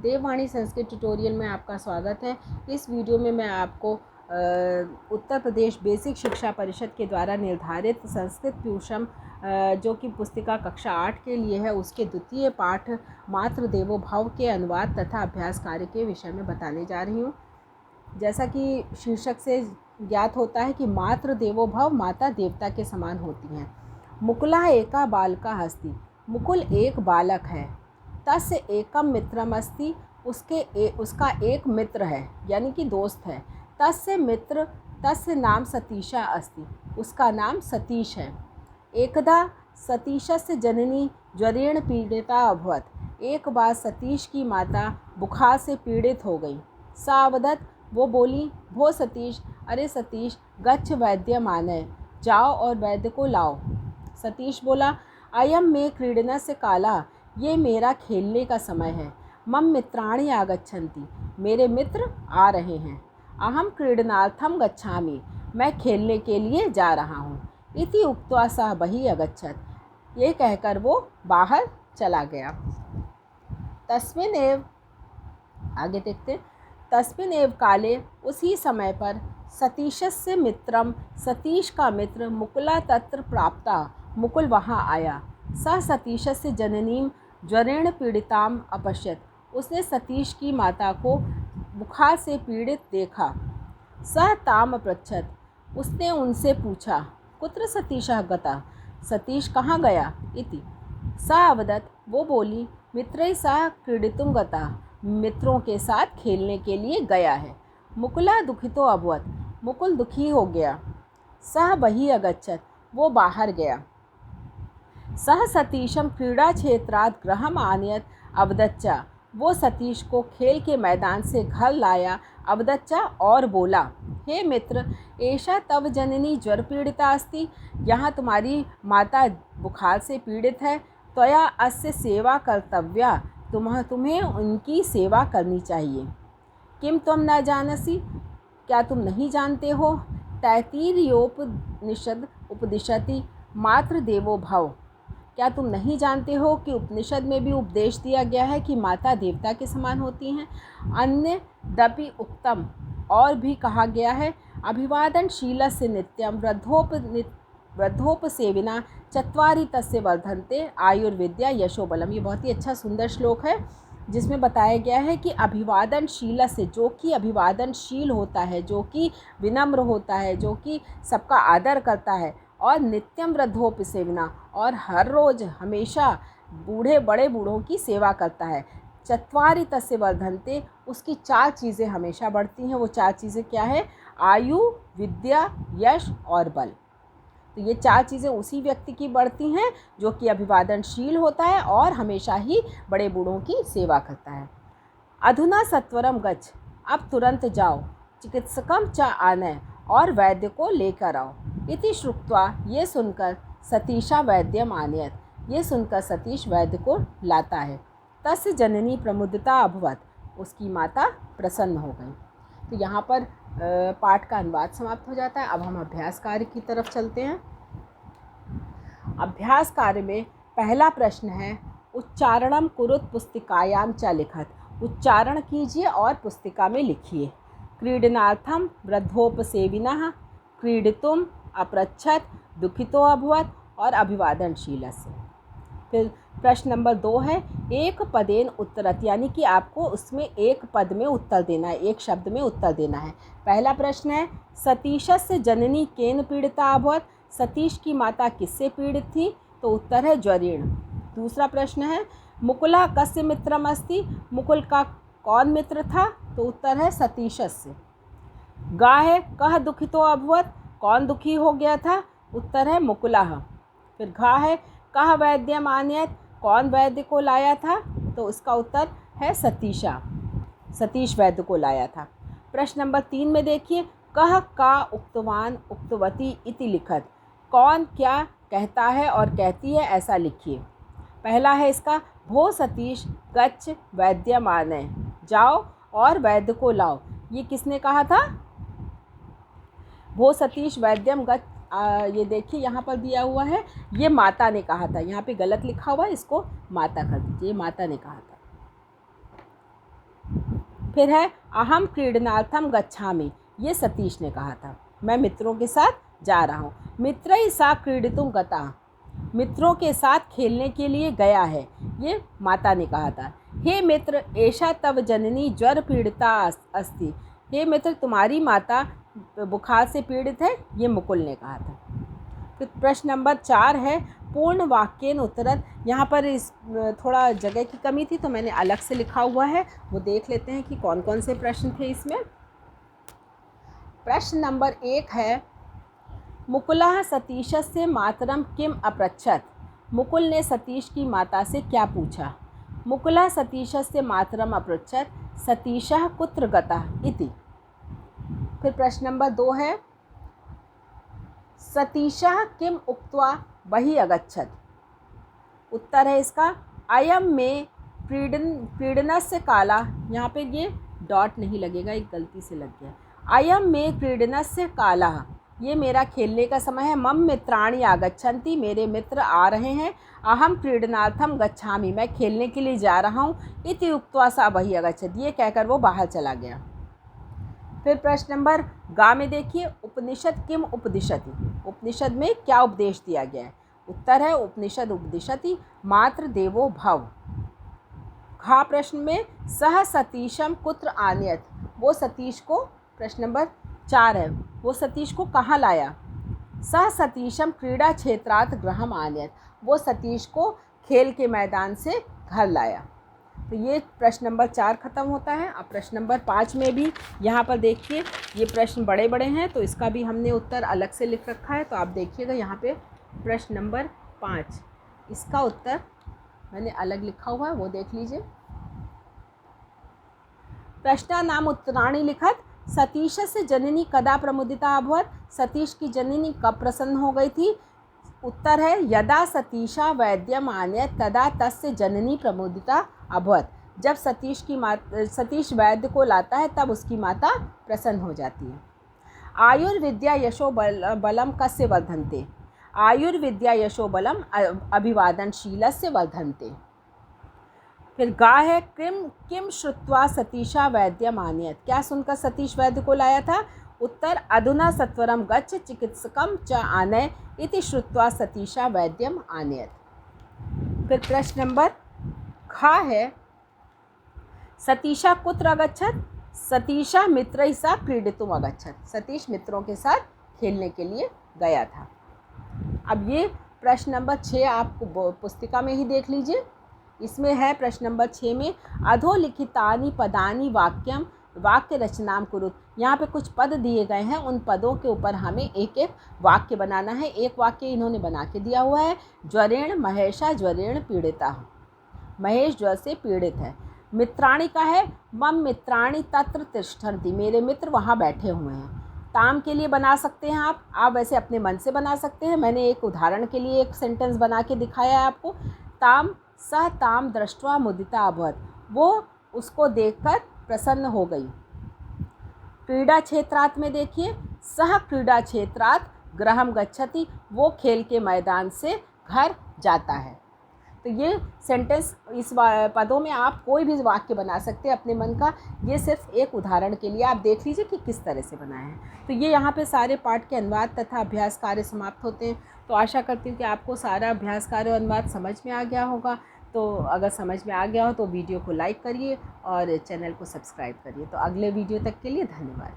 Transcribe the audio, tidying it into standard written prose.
देववाणी संस्कृत ट्यूटोरियल में आपका स्वागत है। इस वीडियो में मैं आपको उत्तर प्रदेश बेसिक शिक्षा परिषद के द्वारा निर्धारित संस्कृत ट्यूशन जो कि पुस्तिका कक्षा 8 के लिए है, उसके द्वितीय पाठ मातृ देवो भव के अनुवाद तथा अभ्यास कार्य के विषय में बताने जा रही हूँ। जैसा कि शीर्षक से ज्ञात होता है कि मातृ देवो भव, माता देवता के समान होती हैं। मुकुला एका बालका हस्ति, मुकुल एक बालक है। तस्य एकम मित्रमस्ति, उसका एक मित्र है यानी कि दोस्त है। तस्य नाम सतीशा अस्ति, उसका नाम सतीश है। एकदा सतीशस्य जननी ज्वरेण पीड़िता अभवत, एक बार सतीश की माता बुखार से पीड़ित हो गई। सा अवदत्, वो बोली, भो सतीश, अरे सतीश, गच्छ वैद्यम आनय, जाओ और वैद्य को लाओ। सतीश बोला, अयम मे क्रीडनस्य काला, ये मेरा खेलने का समय है। मम मित्राणि आगच्छन्ति, मेरे मित्र आ रहे हैं। अहम क्रीडनार्थम गच्छामि, मैं खेलने के लिए जा रहा हूँ। इति उक्त्वा सः बहिः अगच्छत्, ये कहकर वो बाहर चला गया। तस्मिन् एव, आगे देखते, तस्मिन् एव काले, उसी समय पर, सतीशस्य मित्रम, सतीश का मित्र, मुकुला तत्र प्राप्ता, मुकुल वहाँ आया। सः सतीशस्य जननीं ज्वरेण पीड़िताम अपश्यत, उसने सतीश की माता को बुखार से पीड़ित देखा। सः ताम अपृच्छत, उसने उनसे पूछा, कुत्र सतीशः गतः, सतीश कहाँ गया। इति सा अवदत्, वो बोली, मित्रैः सह क्रीडितुं गतः, मित्रों के साथ खेलने के लिए गया है। मुकुला दुखितो अभवत्, मुकुल दुखी हो गया। सः बहिः अगच्छत्, वो बाहर गया। सह सतीशम क्रीड़ा क्षेत्रात् गृहम आनयत् अवदच्चा, वो सतीश को खेल के मैदान से घर लाया। अवदच्चा और बोला, हे मित्र, एषा तव जननी ज्वर पीड़िता अस्ति, यहाँ तुम्हारी माता बुखार से पीड़ित है। त्वया अस्य सेवा कर्तव्या, तुम्हें उनकी सेवा करनी चाहिए। किम त्वं न जानसि, क्या तुम नहीं जानते हो। तैत्तिरीयोपनिषद उपदिशति मातृ देवो भव, क्या तुम नहीं जानते हो कि उपनिषद में भी उपदेश दिया गया है कि माता देवता के समान होती हैं। अन्य दपि उक्तम, और भी कहा गया है, अभिवादनशीलस्य नित्यम वृद्धोपसेविना चत्वारि तस्य वर्धन्ते आयुर्विद्या यशोबलम। ये बहुत ही अच्छा सुंदर श्लोक है जिसमें बताया गया है कि अभिवादनशील से, जो कि अभिवादनशील होता है, जो कि विनम्र होता है, जो कि सबका आदर करता है, और नित्यम वृद्धोपसेविना, और हर रोज़ हमेशा बड़े बूढ़ों की सेवा करता है। चत्वारि तस्य वर्धन्ते, उसकी 4 चीज़ें हमेशा बढ़ती हैं। वो 4 चीज़ें क्या है, आयु, विद्या, यश और बल। तो ये 4 चीज़ें उसी व्यक्ति की बढ़ती हैं जो कि अभिवादनशील होता है और हमेशा ही बड़े बूढ़ों की सेवा करता है। अधुना सत्वरम गच्छ, अब तुरंत जाओ, चिकित्सकम च आनय, और वैद्य को लेकर आओ। इति श्रुत्वा, ये सुनकर, सतीशा वैद्यम आनयत, ये सुनकर सतीश वैद्य को लाता है। तस्य जननी प्रमुदिता अभवत, उसकी माता प्रसन्न हो गई। तो यहाँ पर पाठ का अनुवाद समाप्त हो जाता है। अब हम अभ्यास कार्य की तरफ चलते हैं। अभ्यास कार्य में पहला प्रश्न है, उच्चारणम कुरुत पुस्तिकायाम च लिखत, उच्चारण कीजिए और पुस्तिका में लिखिए। क्रीडनार्थम वृद्धोपसेविनः, क्रीडितुम अपृच्छत, दुखितो अभवत, और अभिवादनशीलस्य। फिर प्रश्न नंबर 2 है, एक पदेन उत्तरत, यानी कि आपको उसमें एक पद में उत्तर देना है, एक शब्द में उत्तर देना है। पहला प्रश्न है, सतीशस्य जननी केन पीड़िता अभवत, सतीश की माता किससे पीड़ित थी, तो उत्तर है ज्वरेण। दूसरा प्रश्न है, मुकुला कस्य मित्रम अस्ति, मुकुल का कौन मित्र था, तो उत्तर है सतीशस्य। गा है, कह दुखितो अभवत, कौन दुखी हो गया था, उत्तर है मुकुलः। फिर घा है, कह वैद्यम आनयत, कौन वैद्य को लाया था, तो उसका उत्तर है सतीशा, सतीश वैद्य को लाया था। प्रश्न नंबर 3 में देखिए, कह का उक्तवान उक्तवती इति लिखत, कौन क्या कहता है और कहती है, ऐसा लिखिए। पहला है इसका, भो सतीश गच्छ वैद्यम आनय, जाओ और वैद्य को लाओ। ये किसने कहा था, भो सतीश वैद्यम गच्छ, ये देखिए यहाँ पर दिया हुआ है, ये माता ने कहा था। यहाँ पे गलत लिखा हुआ है, इसको माता कर दीजिए, ये माता ने कहा था। फिर है अहम क्रीडनार्थम गच्छामि, ये सतीश ने कहा था, मैं मित्रों के साथ जा रहा हूँ। मित्रैः सह क्रीडितुं गतः, मित्रों के साथ खेलने के लिए गया है, ये माता ने कहा था। हे मित्र एषा तव जननी ज्वर पीड़िता अस्ति, हे मित्र तुम्हारी माता बुखार से पीड़ित है, ये मुकुल ने कहा था। फिर प्रश्न नंबर 4 है पूर्ण वाक्येन उत्तरत। यहाँ पर इस थोड़ा जगह की कमी थी तो मैंने अलग से लिखा हुआ है, वो देख लेते हैं कि कौन कौन से प्रश्न थे इसमें। प्रश्न नंबर 1 है मुकुलः सतीशस्य मातरम किम अपृच्छत, मुकुल ने सतीश की माता से क्या पूछा। मुकुलः सतीशस्य मातरम अपृच्छत सतीशः कुत्र गतः इति। फिर प्रश्न नंबर 2 है सतीशः किम उक्त्वा बहिः अगच्छत, उत्तर है इसका अयम में क्रीडनस्य काला, यहाँ पे ये डॉट नहीं लगेगा, एक गलती से लग गया। अयम में क्रीडनस्य काला, ये मेरा खेलने का समय है। मम मित्राणि आगच्छन्ति, मेरे मित्र आ रहे हैं। अहम क्रीडनार्थम गच्छामि, मैं खेलने के लिए जा रहा हूँ। इति उक्त्वा सा बहिः अगच्छत, ये कहकर वो बाहर चला गया। फिर प्रश्न नंबर गा में देखिए उपनिषद किम उपदिशति, उपनिषद में क्या उपदेश दिया गया है। उत्तर है उपनिषद उपदिशति मात्र देवो भव। खा प्रश्न में सह सतीशम कुत्र आनयत, वो सतीश को, प्रश्न नंबर 4 है, वो सतीश को कहाँ लाया। सह सतीशम क्रीड़ा क्षेत्रात् गृहम आनयत, वो सतीश को खेल के मैदान से घर लाया। तो ये प्रश्न नंबर 4 ख़त्म होता है। अब प्रश्न नंबर 5 में भी यहाँ पर देखिए ये प्रश्न बड़े बड़े हैं तो इसका भी हमने उत्तर अलग से लिख रखा है। तो आप देखिएगा यहाँ पे प्रश्न नंबर 5, इसका उत्तर मैंने अलग लिखा हुआ है, वो देख लीजिए। प्रश्नानाम उत्तराणि लिखत सतीशस्य जननी कदा प्रमुदिता अभवत, सतीश की जननी कब प्रसन्न हो गई थी। उत्तर है यदा सतीशा वैद्यम आनयत तदा तस्य जननी प्रमुदिता अभवत, जब सतीश वैद्य को लाता है तब उसकी माता प्रसन्न हो जाती है। आयुर्विद्या यशो बलम कस्य वर्धन्ते, आयुर्विद्या यशो बलम अभिवादनशीलस्य वर्धन्ते। फिर गा है किम श्रुत्वा सतीशा वैद्यम आनयत, क्या सुनकर सतीश वैद्य को लाया था। उत्तर अधुना सत्वरम गच्छ चिकित्सकम च आनय इति श्रुत्वा सतीशा वैद्यम आनयत। फिर प्रश्न नंबर खा है सतीशा कुत्र अगच्छत, सतीशा मित्रैः सह क्रीडितुम अगच्छत, सतीश मित्रों के साथ खेलने के लिए गया था। अब ये प्रश्न नंबर 6 आपको पुस्तिका में ही देख लीजिए। इसमें है प्रश्न नंबर 6 में अधोलिखितानि पदानि वाक्यम वाक्य रचनाम कुरुत, यहाँ पे कुछ पद दिए गए हैं, उन पदों के ऊपर हमें एक एक वाक्य बनाना है। एक वाक्य इन्होंने बना के दिया हुआ है ज्वरेण महेशा ज्वरेण पीड़िता, महेश ज्वर से पीड़ित है। मित्राणि का है मम मित्राणि तत्र तिष्ठन्ति, मेरे मित्र वहाँ बैठे हुए हैं। ताम के लिए बना सकते हैं आप वैसे अपने मन से बना सकते हैं, मैंने एक उदाहरण के लिए एक सेंटेंस बना के दिखाया है आपको। ताम सह ताम दृष्ट्वा मुदिता अभवत, वो उसको देखकर प्रसन्न हो गई। क्रीड़ा क्षेत्रात् में देखिए सह क्रीड़ा क्षेत्रात् गृहम गच्छति, वो खेल के मैदान से घर जाता है। तो ये सेंटेंस इस पदों में आप कोई भी वाक्य बना सकते हैं अपने मन का, ये सिर्फ एक उदाहरण के लिए, आप देख लीजिए कि किस तरह से बनाए हैं। तो ये यहाँ पे सारे पाठ के अनुवाद तथा अभ्यास कार्य समाप्त होते हैं। तो आशा करती हूँ कि आपको सारा अभ्यास कार्य और अनुवाद समझ में आ गया होगा। तो अगर समझ में आ गया हो तो वीडियो को लाइक करिए और चैनल को सब्सक्राइब करिए। तो अगले वीडियो तक के लिए धन्यवाद।